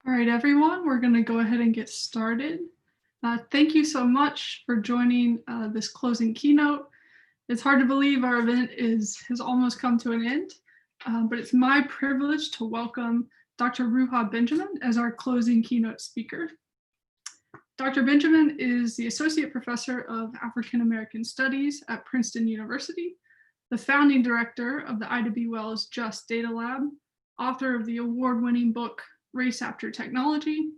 All right, everyone, we're going to go ahead and get started. Thank you so much for joining this closing keynote. It's hard to believe our event has almost come to an end, but it's my privilege to welcome Dr. Ruha Benjamin as our closing keynote speaker. Dr. Benjamin is the Associate Professor of African American Studies at Princeton University, the founding director of the Ida B. Wells Just Data Lab, author of the award-winning book Race After Technology,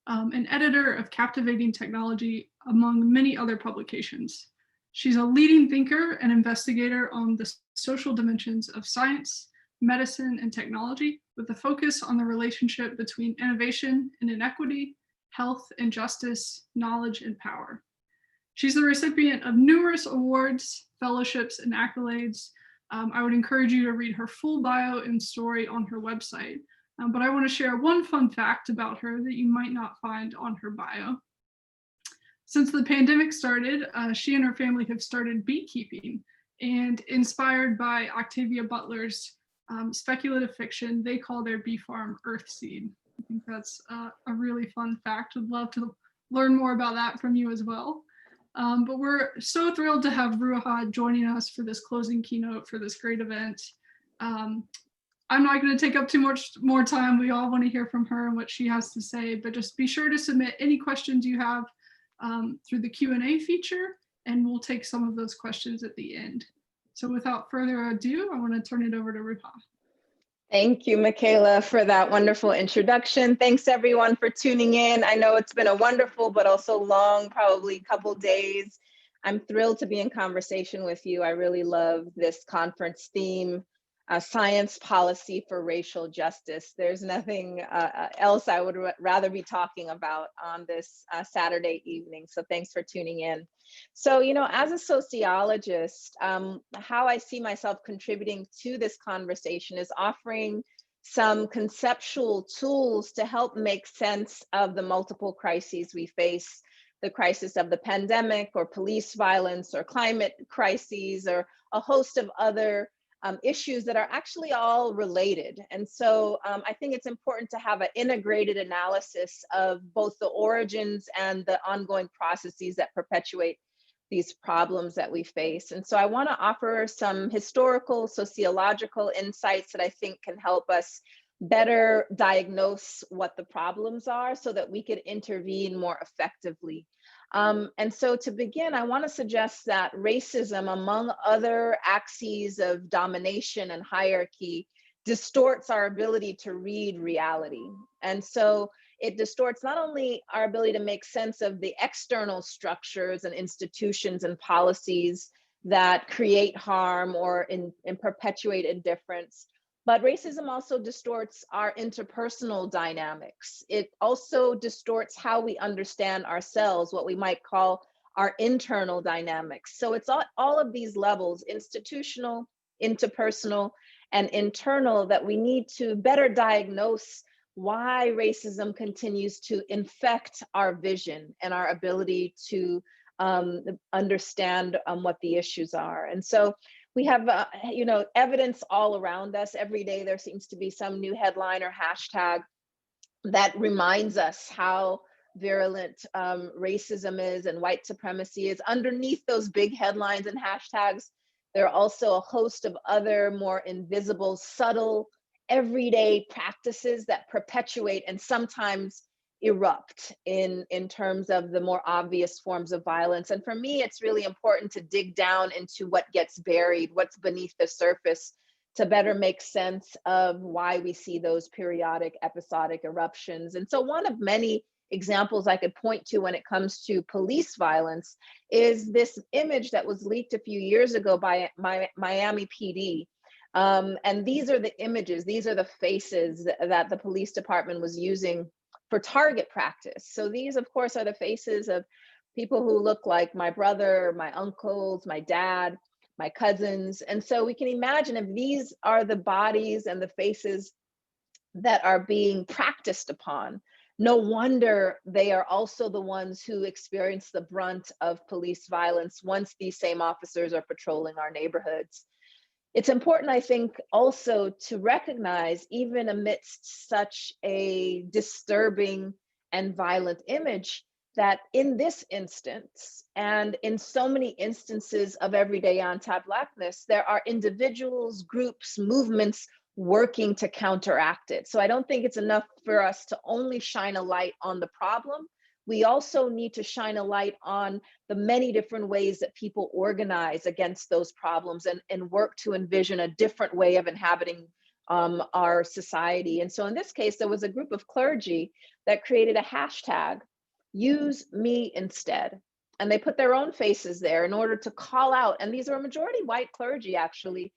and editor of Captivating Technology, among many other publications. She's a leading thinker and investigator on the social dimensions of science, medicine, and technology, with a focus on the relationship between innovation and inequity, health and justice, knowledge and power. She's the recipient of numerous awards, fellowships, and accolades. I would encourage you to read her full bio and story on her website. But I want to share one fun fact about her that you might not find on her bio. Since the pandemic started, she and her family have started beekeeping, and inspired by Octavia Butler's speculative fiction, they call their bee farm Earthseed. I think that's a really fun fact. Would love to learn more about that from you as well. But we're so thrilled to have Ruha joining us for this closing keynote for this great event. I'm not going to take up too much more time. We all want to hear from her and what she has to say, but just be sure to submit any questions you have through the Q&A feature, and we'll take some of those questions at the end. So without further ado, I want to turn it over to Ruha. Thank you, Michaela, for that wonderful introduction. Thanks everyone for tuning in. I know it's been a wonderful but also long, probably couple days. I'm thrilled to be in conversation with you. I really love this conference theme, science policy for racial justice. There's nothing else I would rather be talking about on this Saturday evening. So thanks for tuning in. So, as a sociologist, how I see myself contributing to this conversation is offering some conceptual tools to help make sense of the multiple crises we face, the crisis of the pandemic or police violence or climate crises or a host of other issues that are actually all related. And so I think it's important to have an integrated analysis of both the origins and the ongoing processes that perpetuate these problems that we face. And so I want to offer some historical, sociological insights that I think can help us better diagnose what the problems are so that we could intervene more effectively. And so to begin, I want to suggest that racism, among other axes of domination and hierarchy, distorts our ability to read reality. And so it distorts not only our ability to make sense of the external structures and institutions and policies that create harm or perpetuate indifference, but racism also distorts our interpersonal dynamics. It also distorts how we understand ourselves, what we might call our internal dynamics. So it's all of these levels, institutional, interpersonal, and internal, that we need to better diagnose why racism continues to infect our vision and our ability to understand what the issues are. And so we have, evidence all around us. Every day there seems to be some new headline or hashtag that reminds us how virulent racism is and white supremacy is. Underneath those big headlines and hashtags, there are also a host of other more invisible, subtle, everyday practices that perpetuate and sometimes erupt in terms of the more obvious forms of violence. And for me, it's really important to dig down into what gets buried, what's beneath the surface, to better make sense of why we see those periodic episodic eruptions. And so one of many examples I could point to when it comes to police violence is this image that was leaked a few years ago by Miami PD. And these are the images, these are the faces that the police department was using for target practice. So these, of course, are the faces of people who look like my brother, my uncles, my dad, my cousins. And so we can imagine if these are the bodies and the faces that are being practiced upon, no wonder they are also the ones who experience the brunt of police violence once these same officers are patrolling our neighborhoods. It's important, I think, also to recognize, even amidst such a disturbing and violent image, that in this instance, and in so many instances of everyday anti-Blackness, there are individuals, groups, movements working to counteract it. So I don't think it's enough for us to only shine a light on the problem. We also need to shine a light on the many different ways that people organize against those problems and work to envision a different way of inhabiting our society. And so in this case, there was a group of clergy that created a hashtag, use me instead. And they put their own faces there in order to call out, and these are a majority white clergy actually,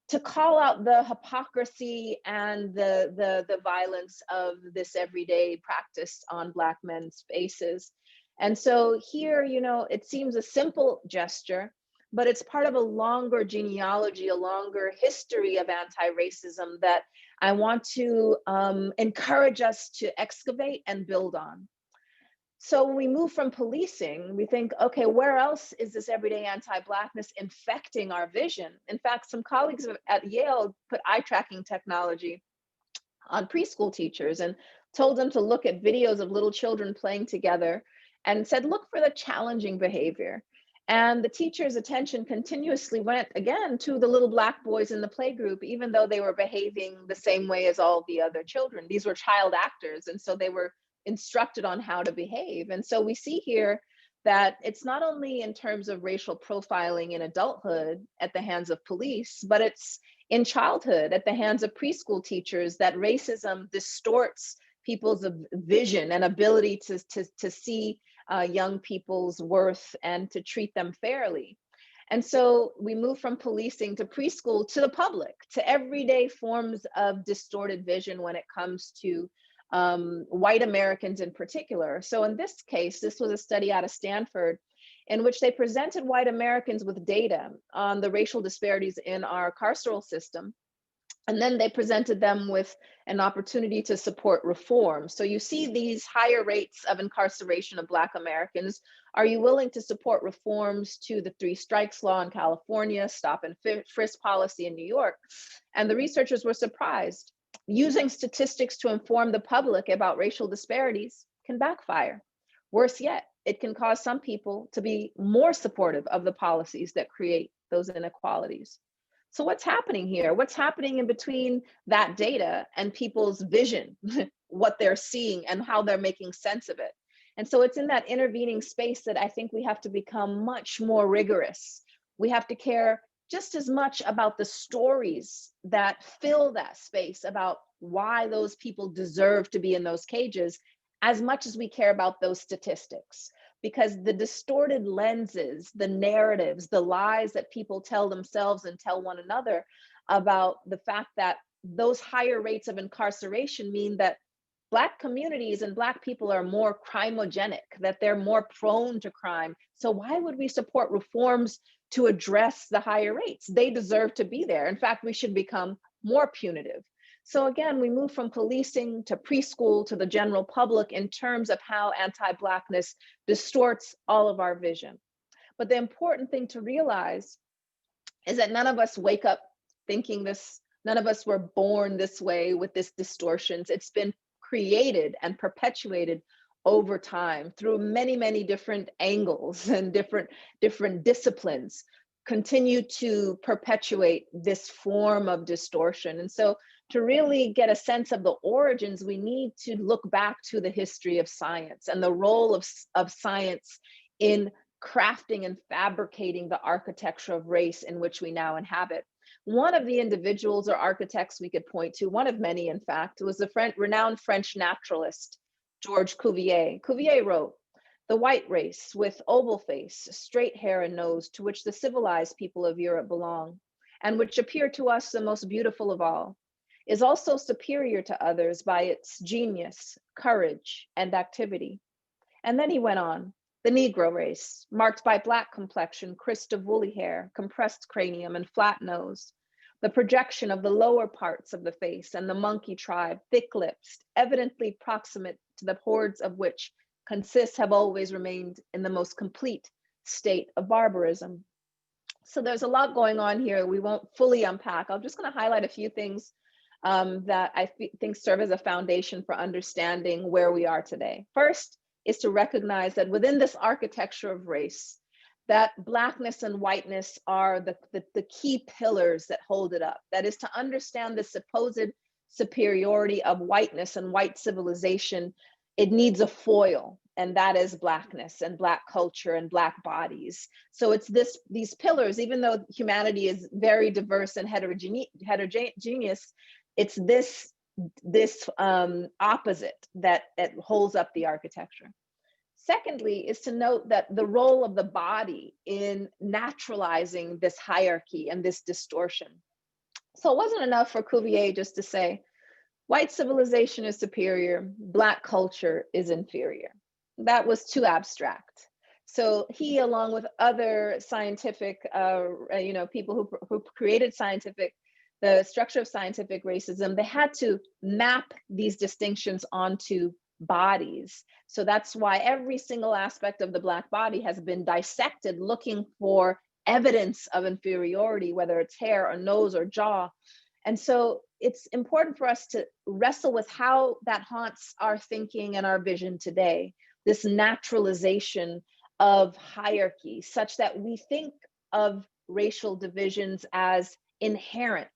to call out the hypocrisy and the violence of this everyday practice on Black men's faces. And so here, you know, it seems a simple gesture, but it's part of a longer genealogy, a longer history of anti-racism that I want to encourage us to excavate and build on. So when we move from policing, we think, okay, where else is this everyday anti-Blackness infecting our vision? In fact, some colleagues at Yale put eye tracking technology on preschool teachers and told them to look at videos of little children playing together and said, look for the challenging behavior. And the teacher's attention continuously went again to the little Black boys in the playgroup, even though they were behaving the same way as all the other children. These were child actors, and so they were instructed on how to behave. And so we see here that it's not only in terms of racial profiling in adulthood at the hands of police, but it's in childhood at the hands of preschool teachers that racism distorts people's vision and ability to see young people's worth and to treat them fairly. And so we move from policing to preschool to the public, to everyday forms of distorted vision when it comes to white Americans in particular. So in this case, this was a study out of Stanford in which they presented white Americans with data on the racial disparities in our carceral system. And then they presented them with an opportunity to support reform. So you see these higher rates of incarceration of Black Americans. Are you willing to support reforms to the 3 strikes law in California, stop and frisk policy in New York? And the researchers were surprised. Using statistics to inform the public about racial disparities can backfire. Worse yet, it can cause some people to be more supportive of the policies that create those inequalities. So what's happening here? What's happening in between that data and people's vision, what they're seeing and how they're making sense of it? And so it's in that intervening space that I think we have to become much more rigorous. We have to care just as much about the stories that fill that space, about why those people deserve to be in those cages, as much as we care about those statistics. Because the distorted lenses, the narratives, the lies that people tell themselves and tell one another about the fact that those higher rates of incarceration mean that Black communities and Black people are more crimogenic, that they're more prone to crime. So why would we support reforms to address the higher rates? They deserve to be there. In fact, we should become more punitive. So again, we move from policing to preschool to the general public in terms of how anti-Blackness distorts all of our vision. But the important thing to realize is that none of us wake up thinking this, none of us were born this way with this distortions. It's been created and perpetuated over time through many, many different angles and different disciplines continue to perpetuate this form of distortion. And so to really get a sense of the origins, we need to look back to the history of science and the role of science in crafting and fabricating the architecture of race in which we now inhabit. One of the individuals or architects we could point to, one of many in fact, was the renowned French naturalist, Georges Cuvier. Cuvier wrote, "The white race with oval face, straight hair and nose, to which the civilized people of Europe belong, and which appear to us the most beautiful of all, is also superior to others by its genius, courage, and activity." And then he went on, "The Negro race, marked by Black complexion, crisp of woolly hair, compressed cranium, and flat nose, the projection of the lower parts of the face, and the monkey tribe, thick-lipped, evidently proximate to the hordes of which consists, have always remained in the most complete state of barbarism." So there's a lot going on here. We won't fully unpack. I'm just going to highlight a few things that I think serve as a foundation for understanding where we are today. First is to recognize that within this architecture of race, that Blackness and whiteness are the key pillars that hold it up. That is, to understand the supposed superiority of whiteness and white civilization, it needs a foil, and that is Blackness and Black culture and Black bodies. So it's these pillars, even though humanity is very diverse and heterogeneous, it's this opposite that holds up the architecture. Secondly, is to note that the role of the body in naturalizing this hierarchy and this distortion. So it wasn't enough for Cuvier just to say, white civilization is superior, Black culture is inferior. That was too abstract. So he, along with other scientific, people who created the structure of scientific racism, they had to map these distinctions onto bodies. So that's why every single aspect of the Black body has been dissected, looking for evidence of inferiority, whether it's hair or nose or jaw. And so it's important for us to wrestle with how that haunts our thinking and our vision today, this naturalization of hierarchy, such that we think of racial divisions as inherent,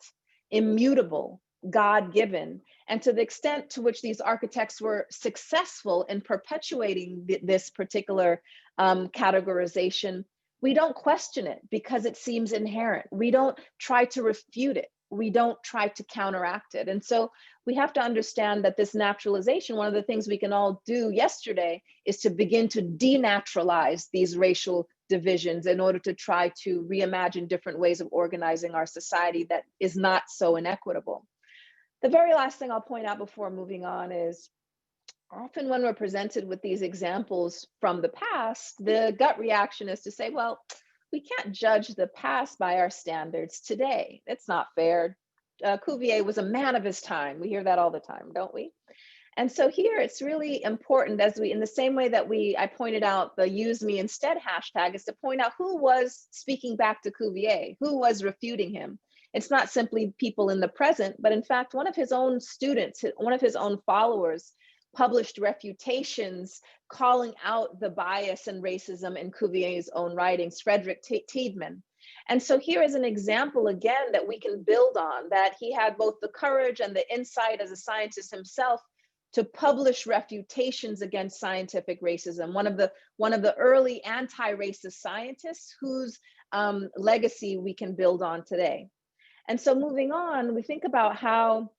immutable, God-given. And to the extent to which these architects were successful in perpetuating this particular categorization, we don't question it because it seems inherent. We don't try to refute it. We don't try to counteract it. And so we have to understand that this naturalization, one of the things we can all do yesterday is to begin to denaturalize these racial divisions in order to try to reimagine different ways of organizing our society that is not so inequitable. The very last thing I'll point out before moving on is, often when we're presented with these examples from the past, the gut reaction is to say, well, we can't judge the past by our standards today. It's not fair. Cuvier was a man of his time. We hear that all the time, don't we? And so here it's really important, as we, in the same way that I pointed out the use me instead hashtag, is to point out who was speaking back to Cuvier, who was refuting him. It's not simply people in the present, but in fact, one of his own students, one of his own followers, published refutations calling out the bias and racism in Cuvier's own writings, Frederick Tiedemann. And so here is an example, again, that we can build on, that he had both the courage and the insight as a scientist himself to publish refutations against scientific racism, one of the early anti-racist scientists whose legacy we can build on today. And so moving on, we think about how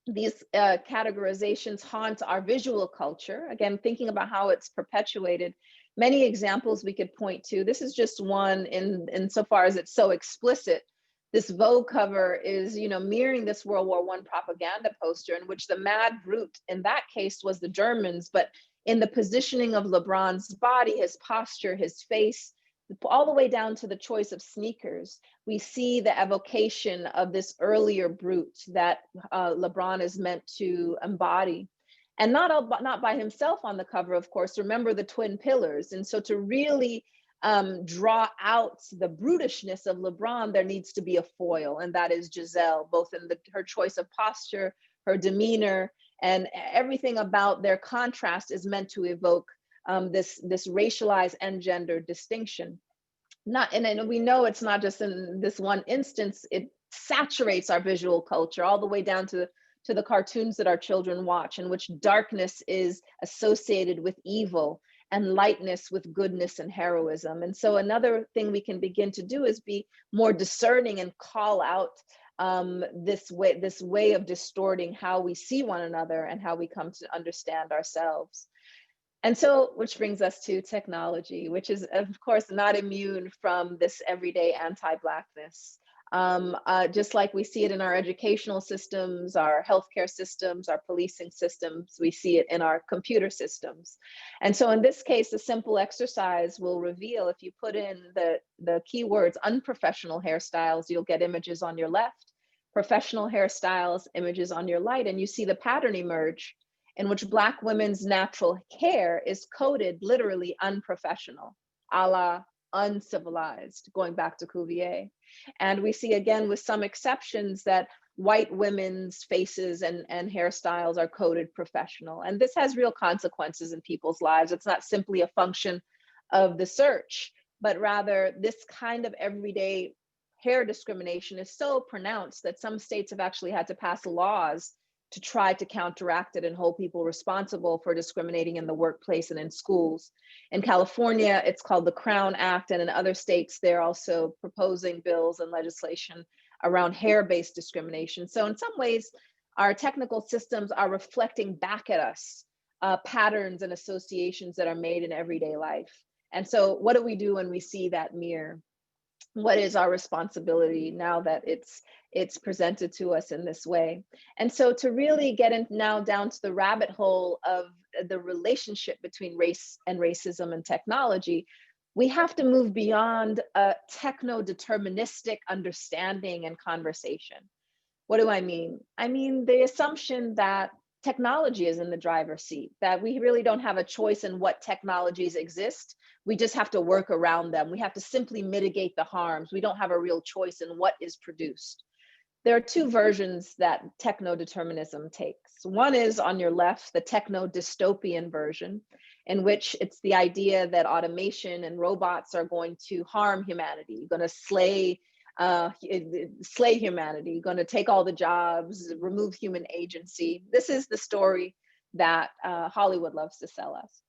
these categorizations haunt our visual culture. Again, thinking about how it's perpetuated. Many examples we could point to. This is just one in so far as it's so explicit. This Vogue cover is, mirroring this World War I propaganda poster, in which the mad brute in that case was the Germans, but in the positioning of LeBron's body, his posture, his face, all the way down to the choice of sneakers, we see the evocation of this earlier brute that LeBron is meant to embody. And not by himself on the cover, of course. Remember the twin pillars. And so to really draw out the brutishness of LeBron, there needs to be a foil, and that is Giselle, both in her choice of posture, her demeanor, and everything about their contrast is meant to evoke this racialized and gender distinction. And we know it's not just in this one instance, it saturates our visual culture all the way down to the cartoons that our children watch, in which darkness is associated with evil and lightness with goodness and heroism. And so another thing we can begin to do is be more discerning and call out this way of distorting how we see one another and how we come to understand ourselves. And so, which brings us to technology, which is, of course, not immune from this everyday anti-Blackness. Just like we see it in our educational systems, our healthcare systems, our policing systems, we see it in our computer systems. And so in this case, a simple exercise will reveal, if you put in the keywords unprofessional hairstyles, you'll get images on your left, professional hairstyles, images on your right, and you see the pattern emerge in which Black women's natural hair is coded literally unprofessional, a la uncivilized, going back to Cuvier. And we see again, with some exceptions, that white women's faces and hairstyles are coded professional. And this has real consequences in people's lives. It's not simply a function of the search, but rather this kind of everyday hair discrimination is so pronounced that some states have actually had to pass laws to try to counteract it and hold people responsible for discriminating in the workplace and in schools. In California, it's called the Crown Act, and in other states, they're also proposing bills and legislation around hair-based discrimination. So in some ways, our technical systems are reflecting back at us patterns and associations that are made in everyday life. And so what do we do when we see that mirror? What is our responsibility now that it's presented to us in this way? And so to really get in now down to the rabbit hole of the relationship between race and racism and technology, we have to move beyond a techno-deterministic understanding and conversation. What do I mean? I mean the assumption that technology is in the driver's seat, that we really don't have a choice in what technologies exist. We just have to work around them. We have to simply mitigate the harms. We don't have a real choice in what is produced. There are two versions that techno-determinism takes. One is on your left, the techno-dystopian version, in which it's the idea that automation and robots are going to harm humanity, going to slay humanity, going to take all the jobs, remove human agency. This is the story that Hollywood loves to sell us.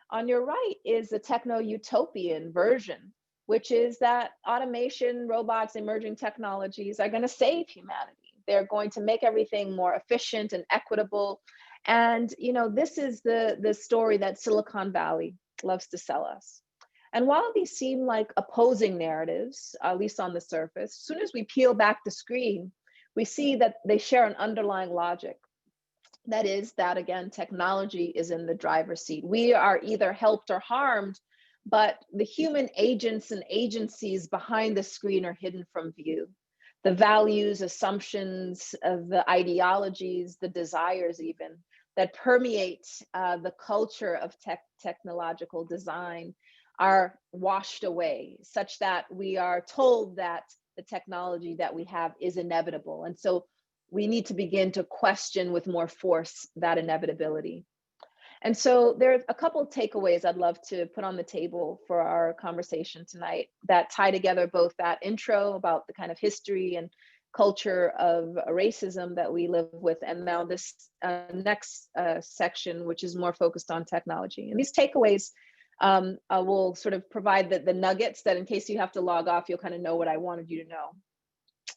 On your right is the techno-utopian version, which is that automation, robots, emerging technologies are going to save humanity. They're going to make everything more efficient and equitable. And this is the story that Silicon Valley loves to sell us. And while these seem like opposing narratives, at least on the surface, as soon as we peel back the screen, we see that they share an underlying logic. That is that, again, technology is in the driver's seat. We are either helped or harmed, but the human agents and agencies behind the screen are hidden from view. The values, assumptions, the ideologies, the desires even, that permeate the culture of technological design are washed away, such that we are told that the technology that we have is inevitable. And so we need to begin to question with more force that inevitability. And so there are a couple of takeaways I'd love to put on the table for our conversation tonight that tie together both that intro about the kind of history and culture of racism that we live with, and now this next section, which is more focused on technology. And these takeaways will sort of provide the nuggets that in case you have to log off, you'll kind of know what I wanted you to know.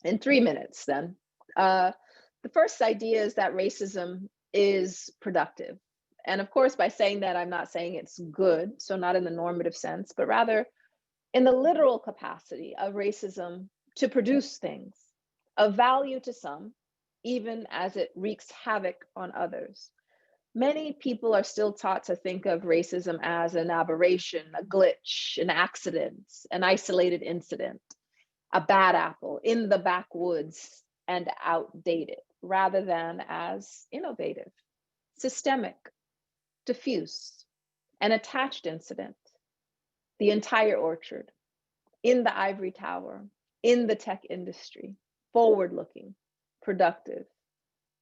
In 3 minutes then. The first idea is that racism is productive. And of course, by saying that, I'm not saying it's good, so not in the normative sense, but rather in the literal capacity of racism to produce things of value to some, even as it wreaks havoc on others. Many people are still taught to think of racism as an aberration, a glitch, an accident, an isolated incident, a bad apple in the backwoods and outdated, rather than as innovative, systemic, diffuse, an attached incident, the entire orchard, in the ivory tower, in the tech industry, forward-looking, productive.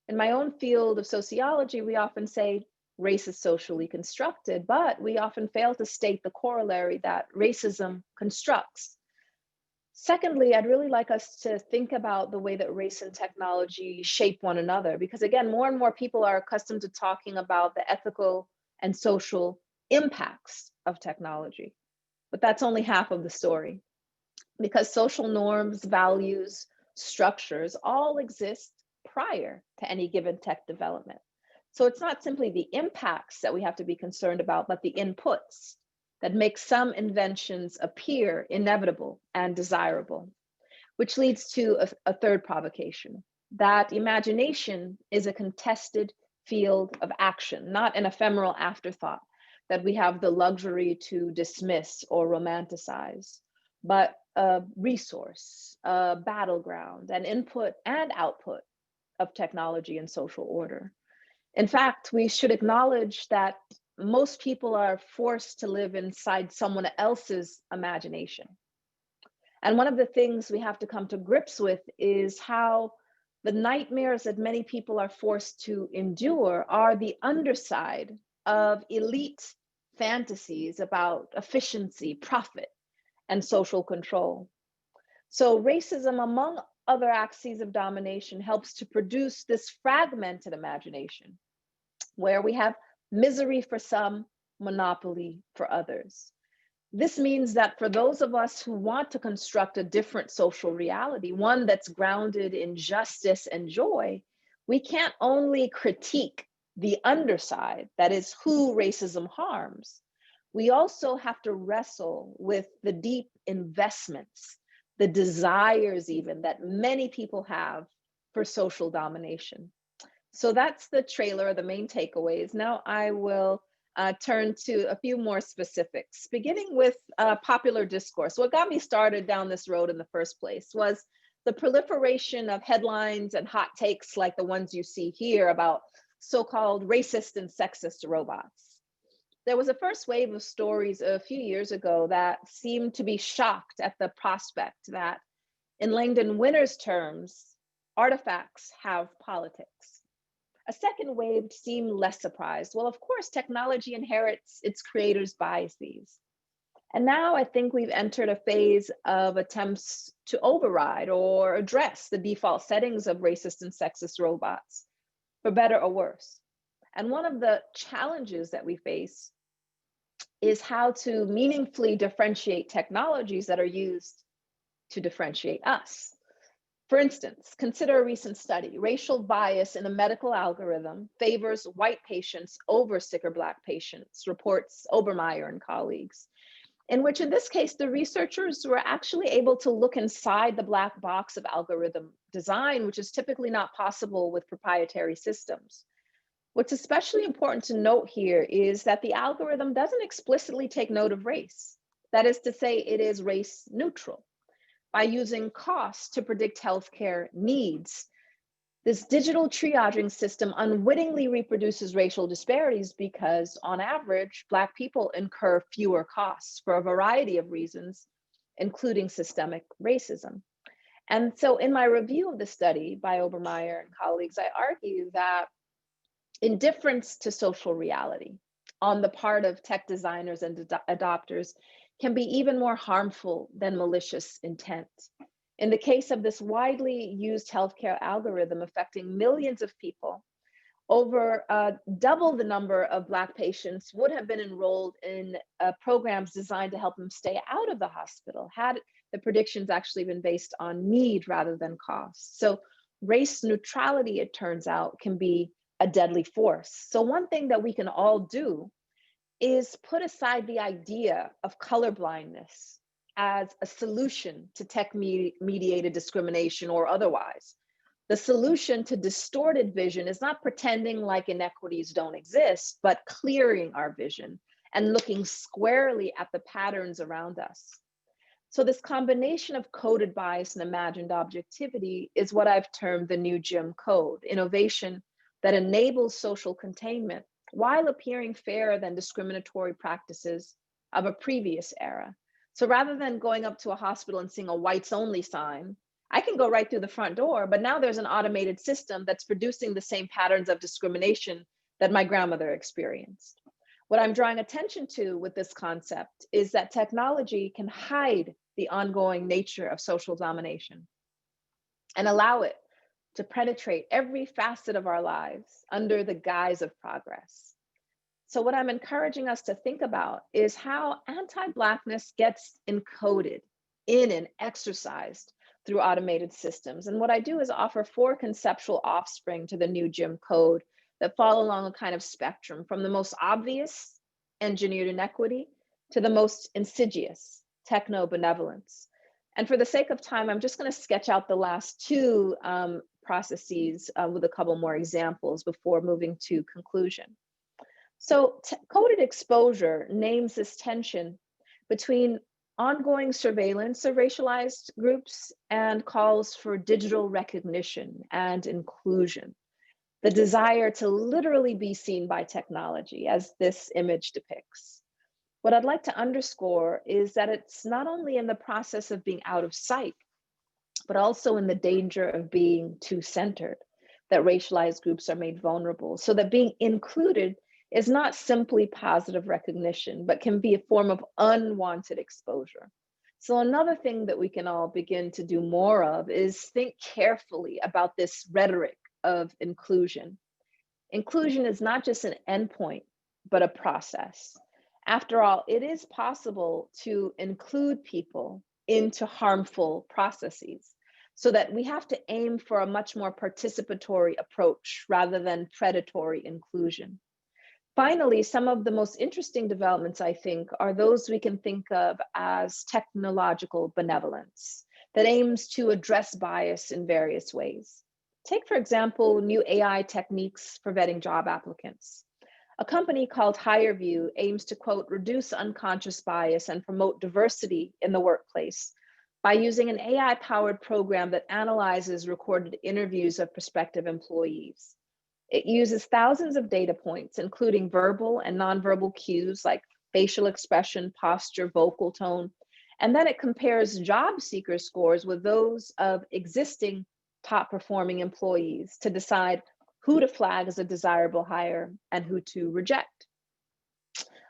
In my own field of sociology, we often say race is socially constructed, but we often fail to state the corollary that racism constructs. Secondly, I'd really like us to think about the way that race and technology shape one another, because again, more and more people are accustomed to talking about the ethical and social impacts of technology, but that's only half of the story, because social norms, values, structures all exist prior to any given tech development. So it's not simply the impacts that we have to be concerned about, but the inputs that make some inventions appear inevitable and desirable, which leads to a third provocation, that imagination is a contested field of action, not an ephemeral afterthought that we have the luxury to dismiss or romanticize, but a resource, a battleground, an input and output of technology and social order. In fact, we should acknowledge that most people are forced to live inside someone else's imagination. And one of the things we have to come to grips with is how the nightmares that many people are forced to endure are the underside of elite fantasies about efficiency, profit, and social control. So racism, among other axes of domination, helps to produce this fragmented imagination where we have misery for some, monopoly for others. This means that for those of us who want to construct a different social reality, one that's grounded in justice and joy, we can't only critique the underside, that is, who racism harms. We also have to wrestle with the deep investments, the desires even that many people have for social domination. So that's the trailer, the main takeaways. Now I will turn to a few more specifics, beginning with popular discourse. What got me started down this road in the first place was the proliferation of headlines and hot takes like the ones you see here about so-called racist and sexist robots. There was a first wave of stories a few years ago that seemed to be shocked at the prospect that, in Langdon Winner's terms, artifacts have politics. A second wave seemed less surprised. Well, of course, technology inherits its creators' biases. And now I think we've entered a phase of attempts to override or address the default settings of racist and sexist robots, for better or worse. And one of the challenges that we face is how to meaningfully differentiate technologies that are used to differentiate us. For instance, consider a recent study. Racial bias in a medical algorithm favors white patients over sicker Black patients, reports Obermeyer and colleagues, in which in this case, the researchers were actually able to look inside the black box of algorithm design, which is typically not possible with proprietary systems. What's especially important to note here is that the algorithm doesn't explicitly take note of race. That is to say, it is race neutral. By using cost to predict healthcare needs, this digital triaging system unwittingly reproduces racial disparities because, on average, Black people incur fewer costs for a variety of reasons, including systemic racism. And so in my review of the study by Obermeyer and colleagues, I argue that indifference to social reality on the part of tech designers and adopters can be even more harmful than malicious intent. In the case of this widely used healthcare algorithm affecting millions of people, over double the number of Black patients would have been enrolled in programs designed to help them stay out of the hospital, had the predictions actually been based on need rather than cost. So race neutrality, it turns out, can be a deadly force. So one thing that we can all do is put aside the idea of colorblindness as a solution to tech-mediated discrimination or otherwise. The solution to distorted vision is not pretending like inequities don't exist, but clearing our vision and looking squarely at the patterns around us. So this combination of coded bias and imagined objectivity is what I've termed the new Jim Code, innovation that enables social containment while appearing fairer than discriminatory practices of a previous era. So rather than going up to a hospital and seeing a whites only sign, I can go right through the front door, but now there's an automated system that's producing the same patterns of discrimination that my grandmother experienced. What I'm drawing attention to with this concept is that technology can hide the ongoing nature of social domination and allow it to penetrate every facet of our lives under the guise of progress. So what I'm encouraging us to think about is how anti-blackness gets encoded in and exercised through automated systems. And what I do is offer 4 conceptual offspring to the new Jim Code that fall along a kind of spectrum, from the most obvious, engineered inequity, to the most insidious, techno-benevolence. And for the sake of time, I'm just going to sketch out the last 2 processes with a couple more examples before moving to conclusion. So coded exposure names this tension between ongoing surveillance of racialized groups and calls for digital recognition and inclusion. the desire to literally be seen by technology, as this image depicts. What I'd like to underscore is that it's not only in the process of being out of sight, but also in the danger of being too centered, that racialized groups are made vulnerable, so that being included is not simply positive recognition, but can be a form of unwanted exposure. So another thing that we can all begin to do more of is think carefully about this rhetoric of inclusion. Inclusion is not just an endpoint, but a process. After all, it is possible to include people into harmful processes, so that we have to aim for a much more participatory approach rather than predatory inclusion. Finally, some of the most interesting developments, I think, are those we can think of as technological benevolence that aims to address bias in various ways. Take, for example, new AI techniques for vetting job applicants. A company called HireVue aims to, quote, reduce unconscious bias and promote diversity in the workplace by using an AI-powered program that analyzes recorded interviews of prospective employees. It uses thousands of data points, including verbal and nonverbal cues like facial expression, posture, vocal tone, and then it compares job seeker scores with those of existing top performing employees to decide who to flag as a desirable hire and who to reject.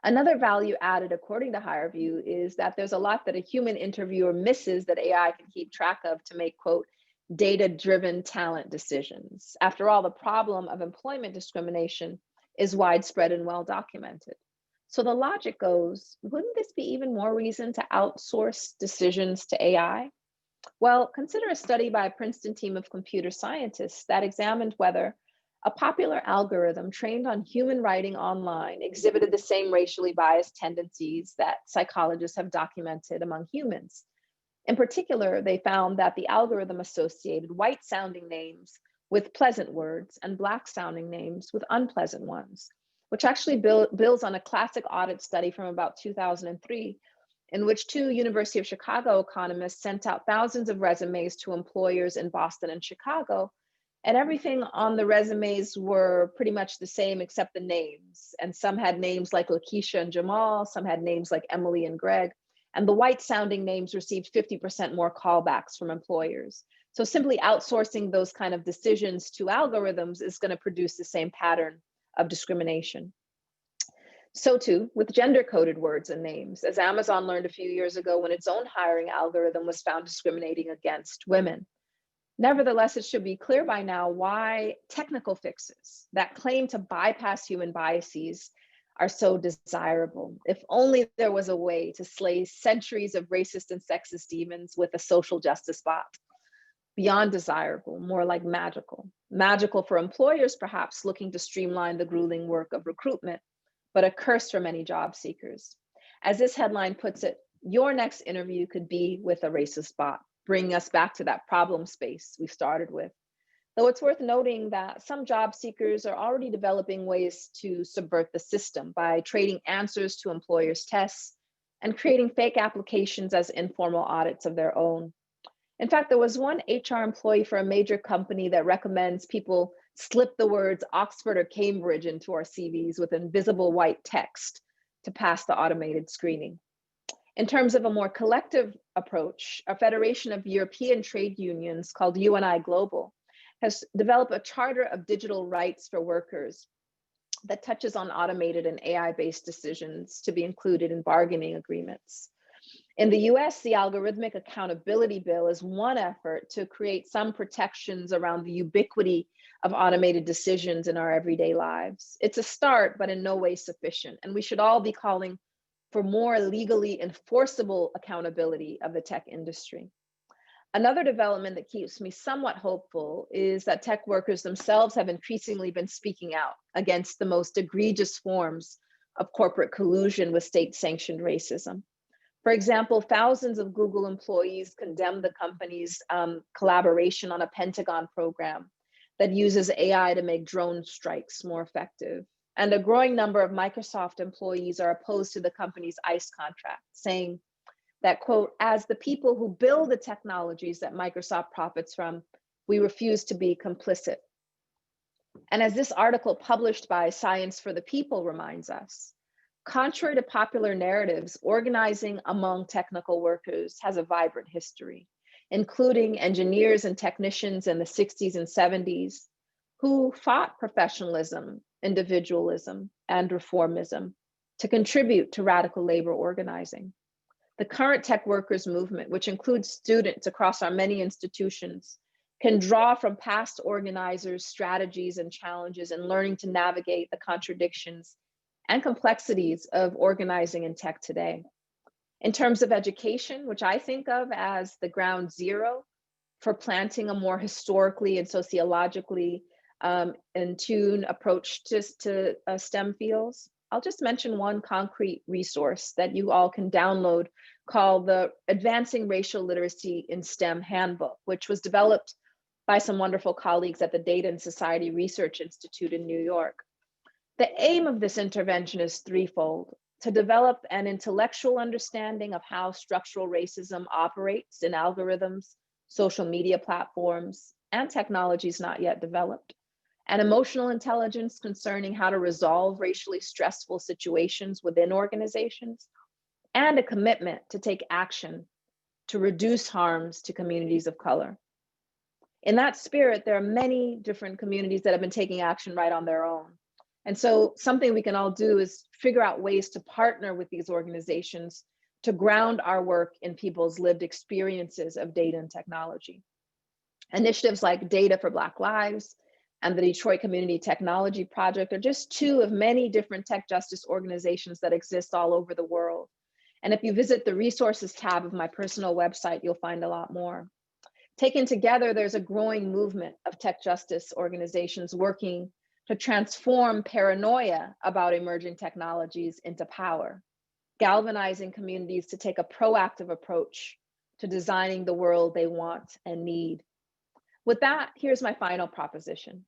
Another value added, according to HireVue, is that there's a lot that a human interviewer misses that AI can keep track of to make, quote, data-driven talent decisions. After all, the problem of employment discrimination is widespread and well documented. So the logic goes, wouldn't this be even more reason to outsource decisions to AI? Well, consider a study by a Princeton team of computer scientists that examined whether a popular algorithm trained on human writing online exhibited the same racially biased tendencies that psychologists have documented among humans. In particular, they found that the algorithm associated white-sounding names with pleasant words and black-sounding names with unpleasant ones, which actually builds on a classic audit study from about 2003, in which two University of Chicago economists sent out thousands of resumes to employers in Boston and Chicago, and everything on the resumes were pretty much the same except the names. And some had names like Lakeisha and Jamal, some had names like Emily and Greg. And the white sounding names received 50% more callbacks from employers. So simply outsourcing those kind of decisions to algorithms is going to produce the same pattern of discrimination. So too with gender coded words and names, as Amazon learned a few years ago when its own hiring algorithm was found discriminating against women. Nevertheless, it should be clear by now why technical fixes that claim to bypass human biases are so desirable. If only there was a way to slay centuries of racist and sexist demons with a social justice bot. Beyond desirable, more like magical. Magical for employers, perhaps, looking to streamline the grueling work of recruitment, but a curse for many job seekers. As this headline puts it, your next interview could be with a racist bot, bringing us back to that problem space we started with. Though it's worth noting that some job seekers are already developing ways to subvert the system by trading answers to employers' tests and creating fake applications as informal audits of their own. In fact, there was one HR employee for a major company that recommends people slip the words Oxford or Cambridge into our CVs with invisible white text to pass the automated screening. In terms of a more collective approach, a federation of European trade unions called UNI Global has developed a charter of digital rights for workers that touches on automated and AI-based decisions to be included in bargaining agreements. In the US, the Algorithmic Accountability Bill is one effort to create some protections around the ubiquity of automated decisions in our everyday lives. It's a start, but in no way sufficient, and we should all be calling for more legally enforceable accountability of the tech industry. Another development that keeps me somewhat hopeful is that tech workers themselves have increasingly been speaking out against the most egregious forms of corporate collusion with state-sanctioned racism. For example, thousands of Google employees condemned the company's collaboration on a Pentagon program that uses AI to make drone strikes more effective. And a growing number of Microsoft employees are opposed to the company's ICE contract, saying that, quote, as the people who build the technologies that Microsoft profits from, we refuse to be complicit. And as this article published by Science for the People reminds us, contrary to popular narratives, organizing among technical workers has a vibrant history, including engineers and technicians in the 60s and 70s who fought professionalism, individualism, and reformism to contribute to radical labor organizing. The current tech workers movement, which includes students across our many institutions, can draw from past organizers' strategies and challenges in learning to navigate the contradictions and complexities of organizing in tech today. In terms of education, which I think of as the ground zero for planting a more historically and sociologically in tune approach to STEM fields, I'll just mention one concrete resource that you all can download called the Advancing Racial Literacy in STEM Handbook, which was developed by some wonderful colleagues at the Data and Society Research Institute in New York. The aim of this intervention is threefold: to develop an intellectual understanding of how structural racism operates in algorithms, social media platforms, and technologies not yet developed, an emotional intelligence concerning how to resolve racially stressful situations within organizations, and a commitment to take action to reduce harms to communities of color. In that spirit, there are many different communities that have been taking action right on their own. And so something we can all do is figure out ways to partner with these organizations to ground our work in people's lived experiences of data and technology. Initiatives like Data for Black Lives and the Detroit Community Technology Project are just two of many different tech justice organizations that exist all over the world. And if you visit the resources tab of my personal website, you'll find a lot more. Taken together, there's a growing movement of tech justice organizations working to transform paranoia about emerging technologies into power, galvanizing communities to take a proactive approach to designing the world they want and need. With that, here's my final proposition.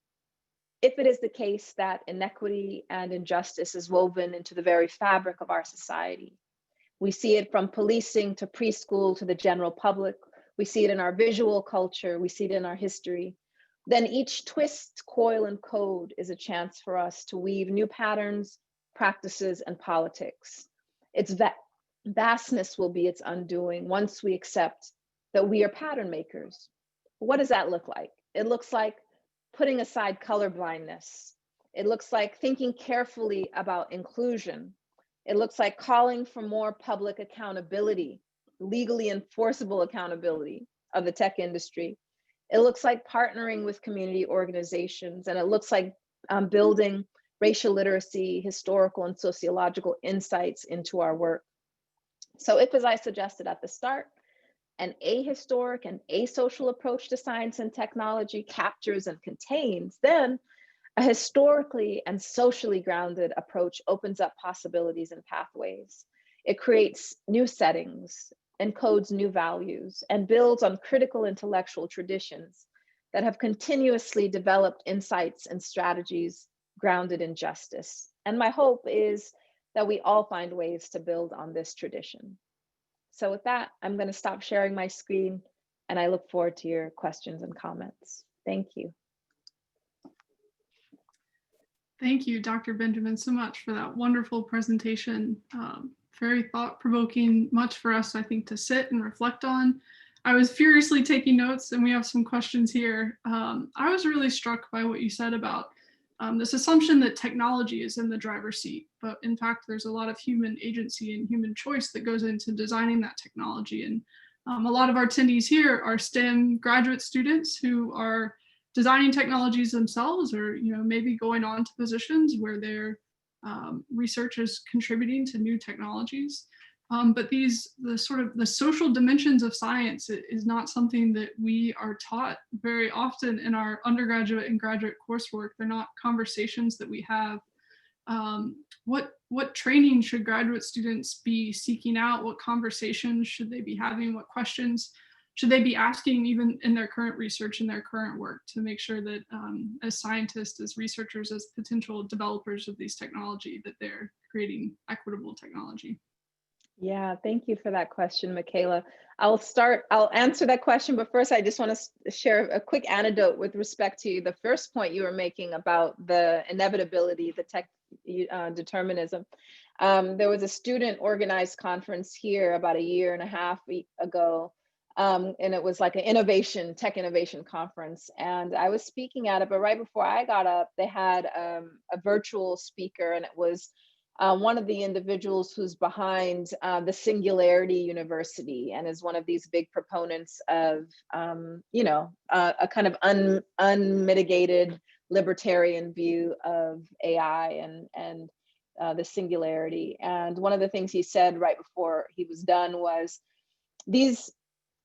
If it is the case that inequity and injustice is woven into the very fabric of our society, we see it from policing to preschool to the general public, we see it in our visual culture, we see it in our history, then each twist, coil, and code is a chance for us to weave new patterns, practices, and politics. Its vastness will be its undoing once we accept that we are pattern makers. What does that look like? It looks like putting aside colorblindness. It looks like thinking carefully about inclusion. It looks like calling for more public accountability, legally enforceable accountability of the tech industry. It looks like partnering with community organizations, and it looks like building racial literacy, historical and sociological insights into our work. So if, as I suggested at the start, an ahistoric and asocial approach to science and technology captures and contains, then a historically and socially grounded approach opens up possibilities and pathways. It creates new settings, encodes new values, and builds on critical intellectual traditions that have continuously developed insights and strategies grounded in justice. And my hope is that we all find ways to build on this tradition. So with that, I'm going to stop sharing my screen, and I look forward to your questions and comments. Thank you. Thank you, Dr. Benjamin, so much for that wonderful presentation. Very thought-provoking, much for us, I think, to sit and reflect on. I was furiously taking notes, and we have some questions here. I was really struck by what you said about this assumption that technology is in the driver's seat, but in fact, there's a lot of human agency and human choice that goes into designing that technology. And a lot of our attendees here are STEM graduate students who are designing technologies themselves, or maybe going on to positions where their research is contributing to new technologies. But the social dimensions of science is not something that we are taught very often in our undergraduate and graduate coursework. They're not conversations that we have. What training should graduate students be seeking out? What conversations should they be having? What questions should they be asking, even in their current research and their current work, to make sure that as scientists, as researchers, as potential developers of these technology, that they're creating equitable technology? Yeah, thank you for that question, Michaela. I'll answer that question, but first I just want to share a quick anecdote with respect to the first point you were making about the inevitability, the tech determinism. There was a student organized conference here about a year and a half ago, and it was like an tech innovation conference. And I was speaking at it, but right before I got up, they had a virtual speaker, and it was one of the individuals who's behind the Singularity University and is one of these big proponents of, a kind of unmitigated libertarian view of AI and the singularity. And one of the things he said right before he was done was, these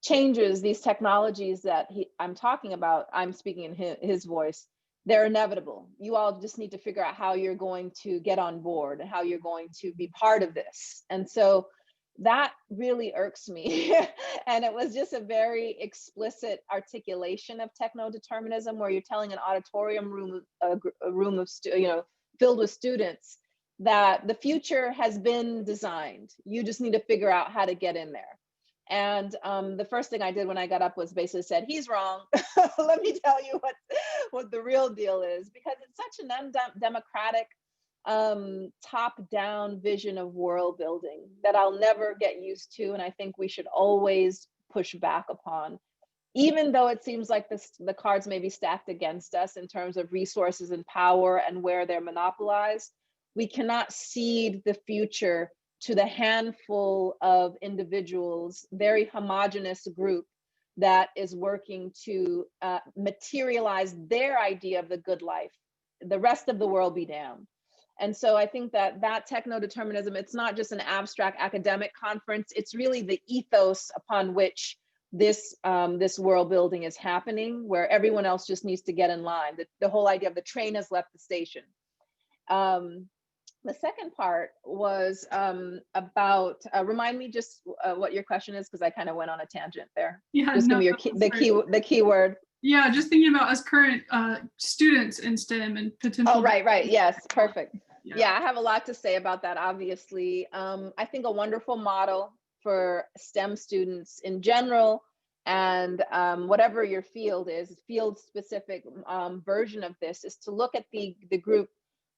changes, these technologies that I'm talking about, I'm speaking in his voice, they're inevitable. You all just need to figure out how you're going to get on board and how you're going to be part of this. And so that really irks me. And it was just a very explicit articulation of techno-determinism, where you're telling an auditorium room, a room of, filled with students, that the future has been designed. You just need to figure out how to get in there. And the first thing I did when I got up was basically said, he's wrong. Let me tell you what the real deal is, because it's such an undemocratic top-down vision of world building that I'll never get used to. And I think we should always push back upon, even though it seems like the cards may be stacked against us in terms of resources and power and where they're monopolized. We cannot cede the future to the handful of individuals, very homogenous group that is working to materialize their idea of the good life. The rest of the world be damned. And so I think that techno-determinism, it's not just an abstract academic conference, it's really the ethos upon which this world building is happening, where everyone else just needs to get in line. The whole idea of the train has left the station. The second part was about, remind me just what your question is, because I kind of went on a tangent there. Yeah, just give me the key word. Yeah, just thinking about as current students in STEM and potential. Oh, right. Yes, perfect. Yeah, I have a lot to say about that, obviously. I think a wonderful model for STEM students in general, and whatever your field is, field-specific version of this, is to look at the group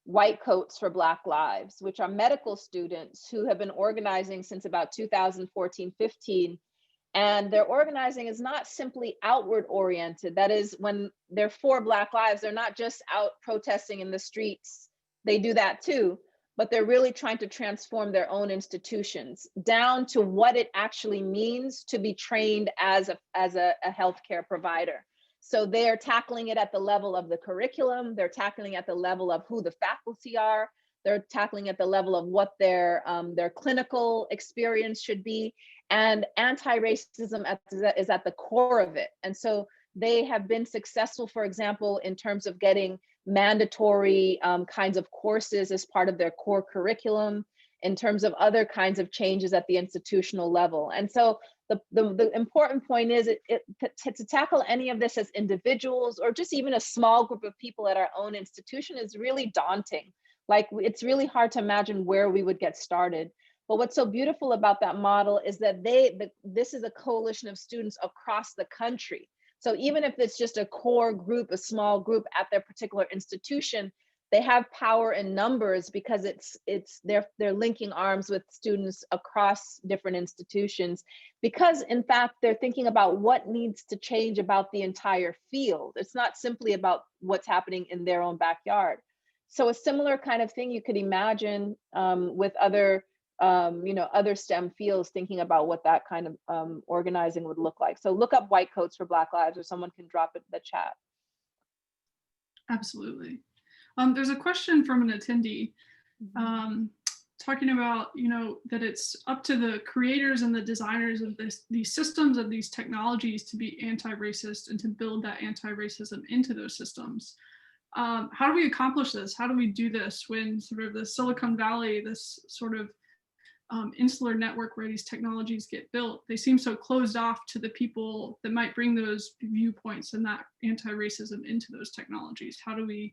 White Coats for Black Lives, which are medical students who have been organizing since about 2014-15. And their organizing is not simply outward oriented. That is, when they're for Black lives, they're not just out protesting in the streets. They do that too, but they're really trying to transform their own institutions down to what it actually means to be trained as a healthcare provider. So they're tackling it at the level of the curriculum. They're tackling at the level of who the faculty are. They're tackling at the level of what their clinical experience should be. And anti-racism is at the core of it. And so they have been successful, for example, in terms of getting mandatory kinds of courses as part of their core curriculum, in terms of other kinds of changes at the institutional level. And so the important point is to tackle any of this as individuals, or just even a small group of people at our own institution, is really daunting. Like, it's really hard to imagine where we would get started. But what's so beautiful about that model is that this is a coalition of students across the country. So even if it's just a core group, a small group at their particular institution, they have power in numbers, because they're linking arms with students across different institutions, because in fact they're thinking about what needs to change about the entire field. It's not simply about what's happening in their own backyard. So a similar kind of thing you could imagine with other STEM fields, thinking about what that kind of organizing would look like. So look up White Coats for Black Lives, or someone can drop it in the chat. Absolutely. There's a question from an attendee talking about, that it's up to the creators and the designers of these systems, of these technologies, to be anti-racist and to build that anti-racism into those systems. How do we accomplish this? How do we do this when sort of the Silicon Valley, this sort of insular network where these technologies get built, they seem so closed off to the people that might bring those viewpoints and that anti-racism into those technologies? How do we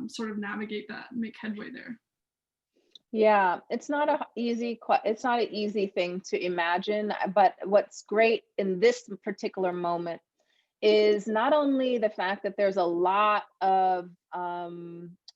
sort of navigate that and make headway there? Yeah, it's not an easy thing to imagine, but what's great in this particular moment is not only the fact that there's a lot of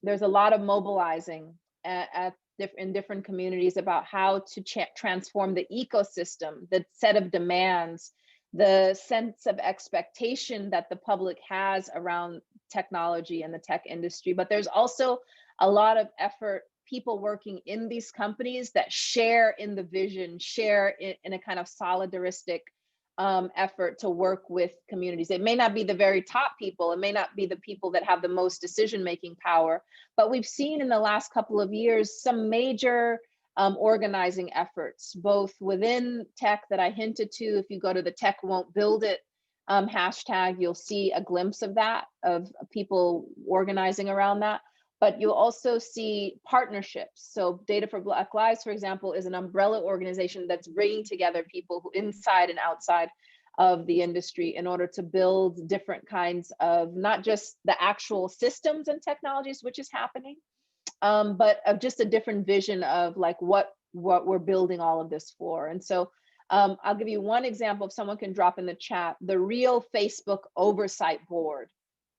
mobilizing in different communities about how to transform the ecosystem, the set of demands, the sense of expectation that the public has around technology and the tech industry, but there's also a lot of effort, people working in these companies that share in the vision, share in a kind of solidaristic effort to work with communities. It may not be the very top people, it may not be the people that have the most decision-making power, but we've seen in the last couple of years some major organizing efforts, both within tech that I hinted to. If you go to the Tech Won't Build It hashtag, you'll see a glimpse of that, of people organizing around that. But you'll also see partnerships. So Data for Black Lives, for example, is an umbrella organization that's bringing together people who inside and outside of the industry in order to build different kinds of, not just the actual systems and technologies, which is happening, but of just a different vision of like what we're building all of this for. And so I'll give you one example, if someone can drop in the chat, the Real Facebook Oversight Board,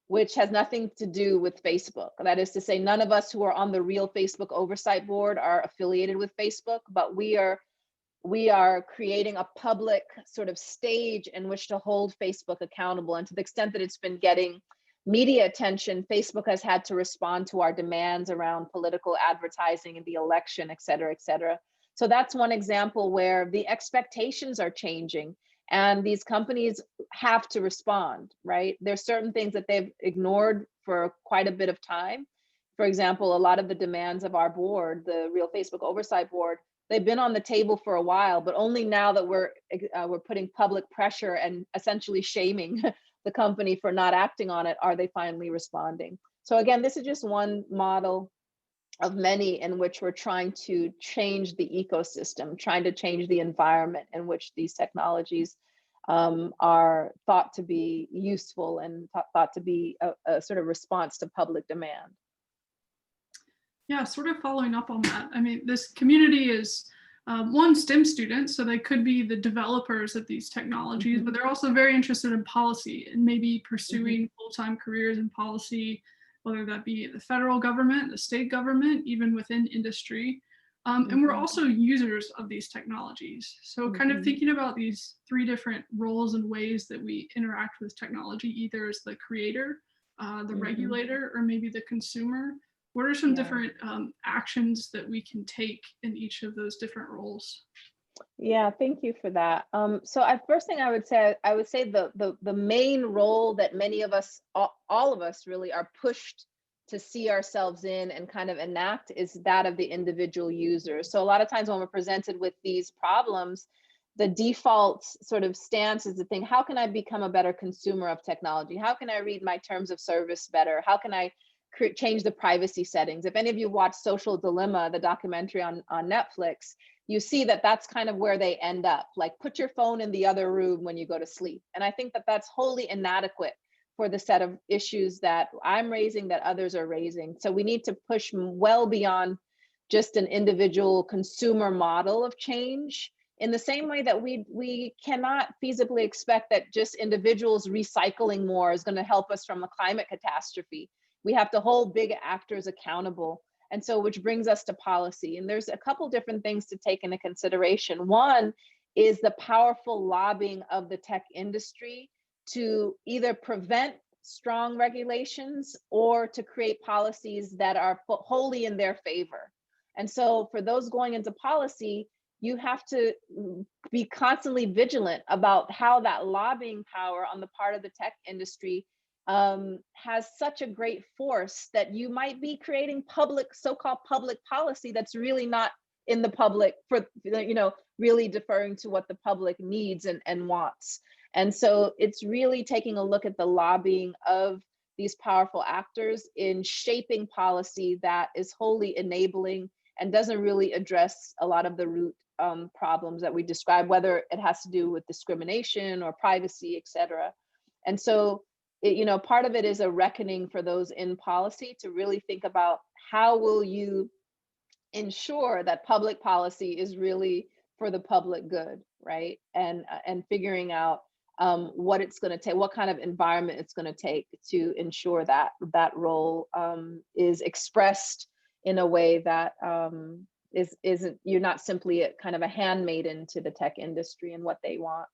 which has nothing to do with Facebook. That is to say, none of us who are on the Real Facebook Oversight Board are affiliated with Facebook, but we are creating a public sort of stage in which to hold Facebook accountable. And to the extent that it's been getting media attention, Facebook has had to respond to our demands around political advertising and the election, et cetera, et cetera. So that's one example where the expectations are changing and these companies have to respond, right? There's certain things that they've ignored for quite a bit of time. For example, a lot of the demands of our board, the Real Facebook Oversight Board, they've been on the table for a while, but only now that we're putting public pressure and essentially shaming the company for not acting on it, are they finally responding. So again, this is just one model of many in which we're trying to change the ecosystem, trying to change the environment in which these technologies are thought to be useful and thought to be a sort of response to public demand. Yeah, sort of following up on that. I mean, this community is one, STEM students, so they could be the developers of these technologies, but they're also very interested in policy and maybe pursuing full-time careers in policy, whether that be the federal government, the state government, even within industry. And we're also users of these technologies. So kind of thinking about these three different roles and ways that we interact with technology, either as the creator, the regulator, or maybe the consumer. What are some different actions that we can take in each of those different roles? Yeah, thank you for that. So first thing I would say the main role that many of us, all of us really, are pushed to see ourselves in and kind of enact is that of the individual user. So a lot of times when we're presented with these problems, the default sort of stance is to think, how can I become a better consumer of technology? How can I read my terms of service better? How can I change the privacy settings? If any of you watch Social Dilemma, the documentary on Netflix, you see that that's kind of where they end up, like put your phone in the other room when you go to sleep. And I think that that's wholly inadequate for the set of issues that I'm raising, that others are raising. So we need to push well beyond just an individual consumer model of change, in the same way that we cannot feasibly expect that just individuals recycling more is going to help us from a climate catastrophe. We have to hold big actors accountable. And so, which brings us to policy. And there's a couple different things to take into consideration. One is the powerful lobbying of the tech industry to either prevent strong regulations or to create policies that are wholly in their favor. And so for those going into policy, you have to be constantly vigilant about how that lobbying power on the part of the tech industry has such a great force that you might be creating so-called public policy that's really not in the public, for really deferring to what the public needs and wants. And so it's really taking a look at the lobbying of these powerful actors in shaping policy that is wholly enabling and doesn't really address a lot of the root problems that we describe, whether it has to do with discrimination or privacy, et cetera. And so, part of it is a reckoning for those in policy to really think about how will you ensure that public policy is really for the public good, right? And figuring out what it's going to take, what kind of environment it's going to take to ensure that that role is expressed in a way that isn't, you're not simply a kind of a handmaiden to the tech industry and what they want.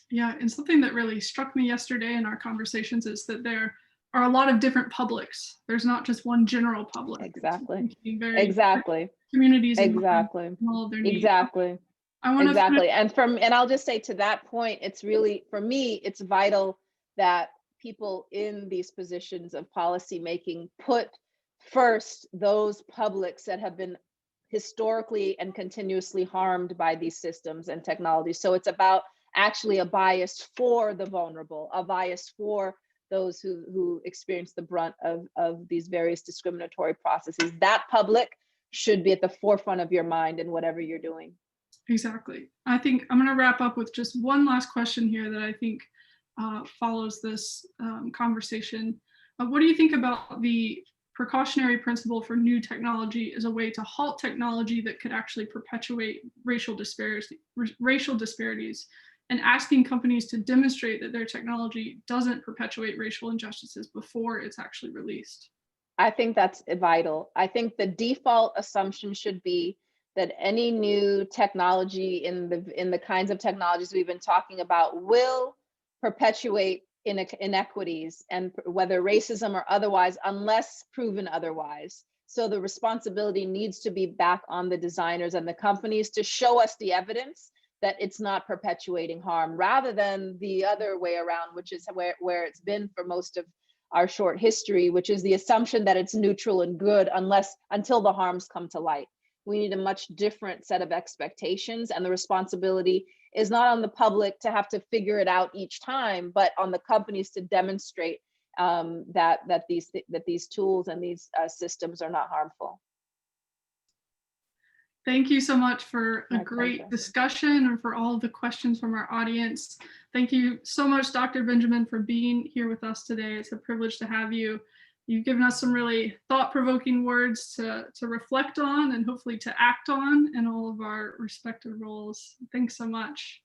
Yeah, and something that really struck me yesterday in our conversations is that there are a lot of different publics. There's not just one general public. Exactly. Very Exactly. communities and Exactly. all of their needs. Exactly. I want to Exactly. And I'll just say to that point, it's really, for me, it's vital that people in these positions of policy making put first those publics that have been historically and continuously harmed by these systems and technologies. So it's about actually a bias for the vulnerable, a bias for those who experience the brunt of these various discriminatory processes. That public should be at the forefront of your mind in whatever you're doing. Exactly. I think I'm going to wrap up with just one last question here that I think follows this conversation. What do you think about the precautionary principle for new technology as a way to halt technology that could actually perpetuate racial disparities, and asking companies to demonstrate that their technology doesn't perpetuate racial injustices before it's actually released? I think that's vital. I think the default assumption should be that any new technology in the kinds of technologies we've been talking about will perpetuate inequities, and whether racism or otherwise, unless proven otherwise. So the responsibility needs to be back on the designers and the companies to show us the evidence that it's not perpetuating harm, rather than the other way around, which is where it's been for most of our short history, which is the assumption that it's neutral and good until the harms come to light. We need a much different set of expectations, and the responsibility is not on the public to have to figure it out each time, but on the companies to demonstrate that these tools and these systems are not harmful. Thank you so much for a My great pleasure. discussion and for all of the questions from our audience. Thank you so much, Dr. Benjamin, for being here with us today. It's a privilege to have you. You've given us some really thought-provoking words to reflect on and hopefully to act on in all of our respective roles. Thanks so much.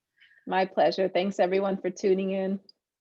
My pleasure. Thanks everyone for tuning in.